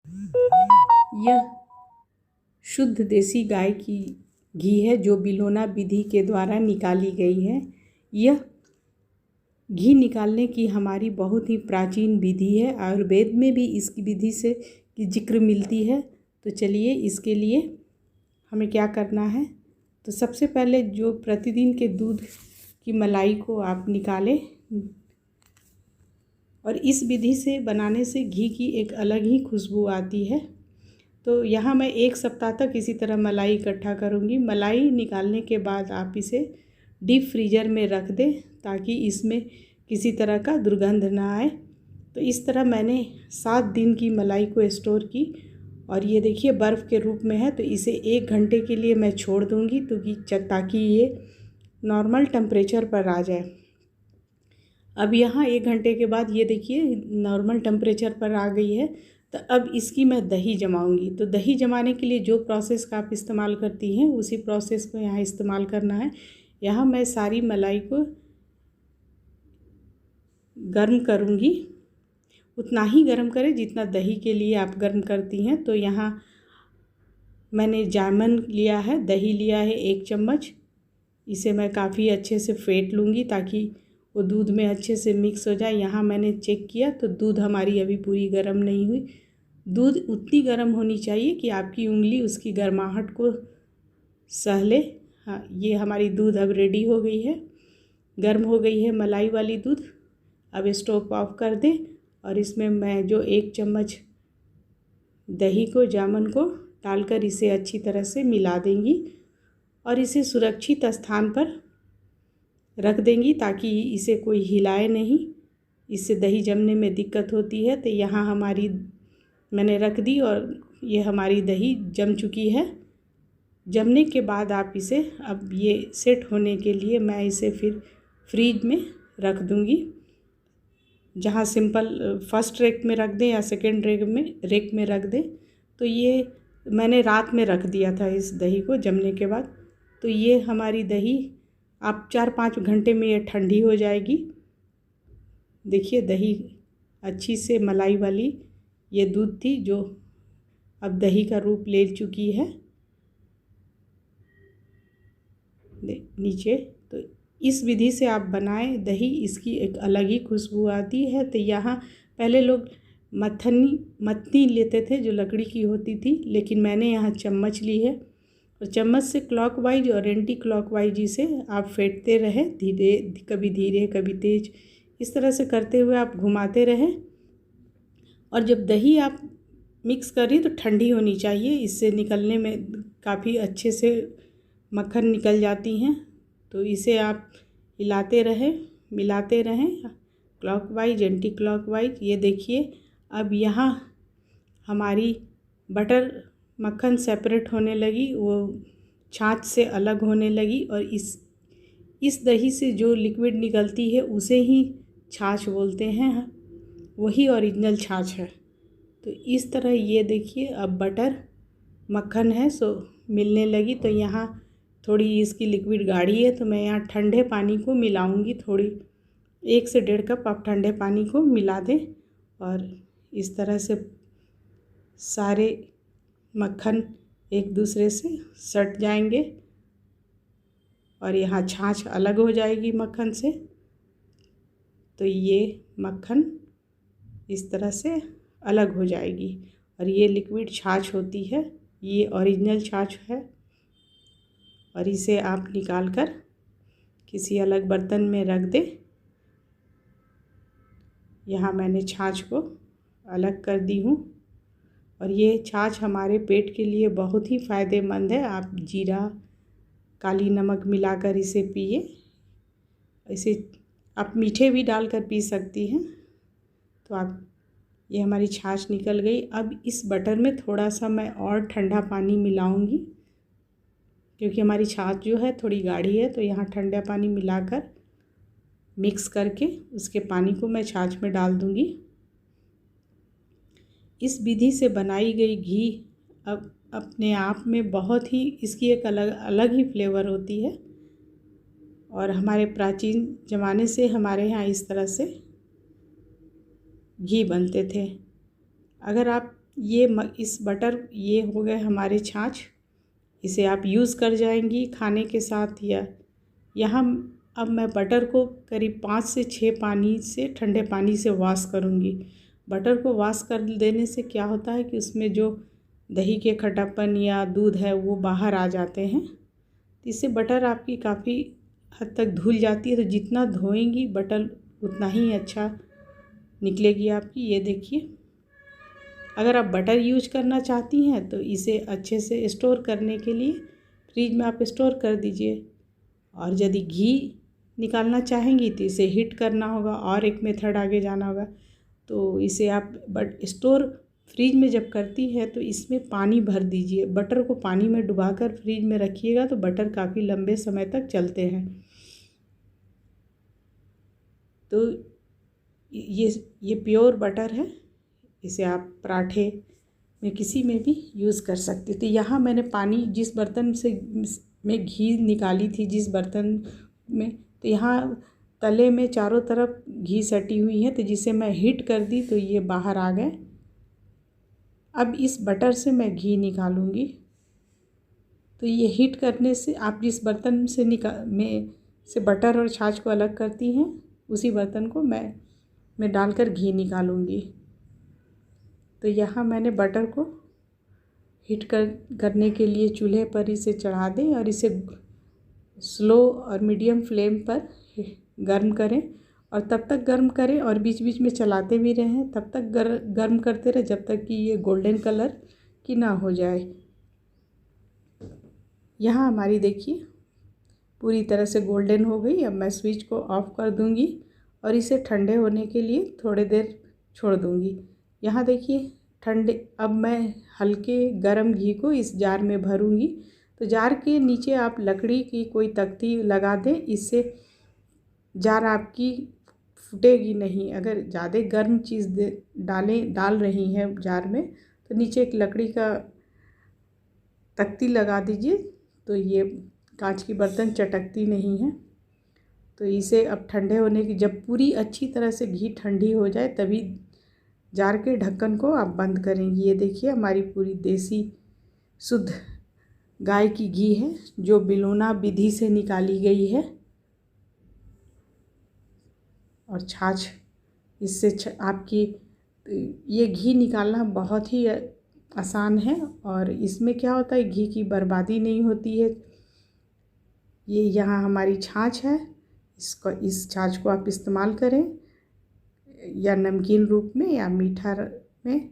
यह शुद्ध देसी गाय की घी है जो बिलोना विधि के द्वारा निकाली गई है। यह घी निकालने की हमारी बहुत ही प्राचीन विधि है। आयुर्वेद में भी इसकी विधि से की जिक्र मिलती है। तो चलिए इसके लिए हमें क्या करना है। तो सबसे पहले जो प्रतिदिन के दूध की मलाई को आप निकालें, और इस विधि से बनाने से घी की एक अलग ही खुशबू आती है। तो यहाँ मैं 1 सप्ताह तक इसी तरह मलाई इकट्ठा करूँगी। मलाई निकालने के बाद आप इसे डीप फ्रीज़र में रख दें ताकि इसमें किसी तरह का दुर्गंध ना आए। तो इस तरह मैंने 7 दिन की मलाई को स्टोर की और ये देखिए बर्फ़ के रूप में है। तो इसे 1 घंटे के लिए मैं छोड़ दूँगी ताकि ये नॉर्मल टेम्परेचर पर आ जाए। अब यहाँ 1 घंटे के बाद ये देखिए नॉर्मल टेम्परेचर पर आ गई है। तो अब इसकी मैं दही जमाऊंगी। तो दही जमाने के लिए जो प्रोसेस का आप इस्तेमाल करती हैं उसी प्रोसेस को यहाँ इस्तेमाल करना है। यहाँ मैं सारी मलाई को गर्म करूँगी। उतना ही गर्म करें जितना दही के लिए आप गर्म करती हैं। तो यहाँ मैंने जामुन लिया है, दही लिया है 1 चम्मच। इसे मैं काफ़ी अच्छे से फेंट लूँगी ताकि वो दूध में अच्छे से मिक्स हो जाए। यहाँ मैंने चेक किया तो दूध हमारी अभी पूरी गर्म नहीं हुई। दूध उतनी गर्म होनी चाहिए कि आपकी उंगली उसकी गर्माहट को सह ले। हाँ, ये हमारी दूध अब रेडी हो गई है, गर्म हो गई है मलाई वाली दूध। अब स्टोव ऑफ कर दें और इसमें मैं जो 1 चम्मच दही को जामुन को डालकर इसे अच्छी तरह से मिला देंगी और इसे सुरक्षित स्थान पर रख देंगी ताकि इसे कोई हिलाए नहीं, इससे दही जमने में दिक्कत होती है। तो यहाँ हमारी मैंने रख दी और ये हमारी दही जम चुकी है। जमने के बाद आप इसे अब ये सेट होने के लिए मैं इसे फिर फ्रीज में रख दूँगी। जहाँ सिंपल फर्स्ट रैक में रख दें या सेकेंड रैक में रख दें। तो ये मैंने रात में रख दिया था इस दही को जमने के बाद। तो ये हमारी दही आप 4-5 घंटे में ये ठंडी हो जाएगी। देखिए दही अच्छी से मलाई वाली ये दूध थी जो अब दही का रूप ले चुकी है नीचे। तो इस विधि से आप बनाएं दही, इसकी एक अलग ही खुशबू आती है। तो यहाँ पहले लोग मथनी लेते थे जो लकड़ी की होती थी, लेकिन मैंने यहाँ चम्मच ली है और चम्मच से क्लॉकवाइज और एंटी क्लॉकवाइज इसे आप फेंटते रहें, कभी धीरे कभी तेज, इस तरह से करते हुए आप घुमाते रहें। और जब दही आप मिक्स करें तो ठंडी होनी चाहिए, इससे निकलने में काफ़ी अच्छे से मक्खन निकल जाती हैं। तो इसे आप हिलाते रहें, मिलाते रहें क्लॉकवाइज एंटी क्लॉकवाइज। ये देखिए अब यहाँ हमारी बटर मक्खन सेपरेट होने लगी, वो छाछ से अलग होने लगी और इस दही से जो लिक्विड निकलती है उसे ही छाछ बोलते हैं, वही ओरिजिनल छाछ है। तो इस तरह ये देखिए अब बटर मक्खन है सो मिलने लगी। तो यहाँ थोड़ी इसकी लिक्विड गाढ़ी है तो मैं यहाँ ठंडे पानी को मिलाऊंगी। थोड़ी 1 से 1.5 कप आप ठंडे पानी को मिला दें और इस तरह से सारे मक्खन एक दूसरे से सट जाएंगे और यहाँ छाछ अलग हो जाएगी मक्खन से। तो ये मक्खन इस तरह से अलग हो जाएगी और ये लिक्विड छाछ होती है, ये ओरिजिनल छाछ है। और इसे आप निकाल कर किसी अलग बर्तन में रख दें। यहाँ मैंने छाछ को अलग कर दी हूँ और ये छाछ हमारे पेट के लिए बहुत ही फ़ायदेमंद है। आप जीरा काली नमक मिलाकर इसे पिए। इसे आप मीठे भी डालकर पी सकती हैं। तो आप ये हमारी छाछ निकल गई। अब इस बटर में थोड़ा सा मैं और ठंडा पानी मिलाऊंगी क्योंकि हमारी छाछ जो है थोड़ी गाढ़ी है। तो यहाँ ठंडा पानी मिलाकर मिक्स करके उसके पानी को मैं छाछ में डाल दूँगी। इस विधि से बनाई गई घी अब अपने आप में बहुत ही इसकी एक अलग ही फ्लेवर होती है और हमारे प्राचीन ज़माने से हमारे यहाँ इस तरह से घी बनते थे। अगर आप इस बटर ये हो गए हमारे छाछ। इसे आप यूज़ कर जाएंगी खाने के साथ। या यहाँ अब मैं बटर को करीब 5 से 6 पानी से, ठंडे पानी से वॉश करूँगी। बटर को वॉश कर देने से क्या होता है कि उसमें जो दही के खट्टापन या दूध है वो बाहर आ जाते हैं। इससे बटर आपकी काफ़ी हद तक धुल जाती है। तो जितना धोएंगी बटर उतना ही अच्छा निकलेगी आपकी। ये देखिए, अगर आप बटर यूज करना चाहती हैं तो इसे अच्छे से स्टोर करने के लिए फ्रिज में आप स्टोर कर दीजिए। और यदि घी निकालना चाहेंगी तो इसे हीट करना होगा, और एक मेथड आगे जाना होगा। तो इसे आप स्टोर फ्रिज में जब करती है तो इसमें पानी भर दीजिए। बटर को पानी में डुबाकर फ्रिज में रखिएगा तो बटर काफ़ी लंबे समय तक चलते हैं। तो ये प्योर बटर है। इसे आप पराठे में किसी में भी यूज़ कर सकते थे। यहाँ मैंने पानी जिस बर्तन से में घी निकाली थी, जिस बर्तन में, तो यहाँ तले में चारों तरफ घी सटी हुई है। तो जिसे मैं हीट कर दी तो ये बाहर आ गए। अब इस बटर से मैं घी निकालूंगी। तो ये हीट करने से आप जिस बर्तन से से बटर और छाछ को अलग करती हैं उसी बर्तन को मैं डालकर घी निकालूंगी। तो यहाँ मैंने बटर को हीट करने के लिए चूल्हे पर इसे चढ़ा दें और इसे स्लो और मीडियम फ्लेम पर गर्म करें। और तब तक गर्म करें और बीच बीच में चलाते भी रहें। तब तक गर्म करते रहें जब तक कि ये गोल्डन कलर की ना हो जाए। यहाँ हमारी देखिए पूरी तरह से गोल्डन हो गई। अब मैं स्विच को ऑफ कर दूँगी और इसे ठंडे होने के लिए थोड़ी देर छोड़ दूँगी। यहाँ देखिए ठंडे, अब मैं हल्के गरम घी को इस जार में भरूँगी। तो जार के नीचे आप लकड़ी की कोई तख्ती लगा दें, इससे जार आपकी फूटेगी नहीं। अगर ज़्यादा गर्म चीज़ डाल रही हैं जार में तो नीचे एक लकड़ी का तख्ती लगा दीजिए, तो ये कांच की बर्तन चटकती नहीं है। तो इसे अब ठंडे होने की, जब पूरी अच्छी तरह से घी ठंडी हो जाए तभी जार के ढक्कन को आप बंद करेंगी। ये देखिए हमारी पूरी देसी शुद्ध गाय की घी है जो बिलोना विधि से निकाली गई है। और छाछ इससे आपकी ये घी निकालना बहुत ही आसान है। और इसमें क्या होता है, घी की बर्बादी नहीं होती है। ये यहाँ हमारी छाछ है, इस छाछ को आप इस्तेमाल करें या नमकीन रूप में या मीठा में।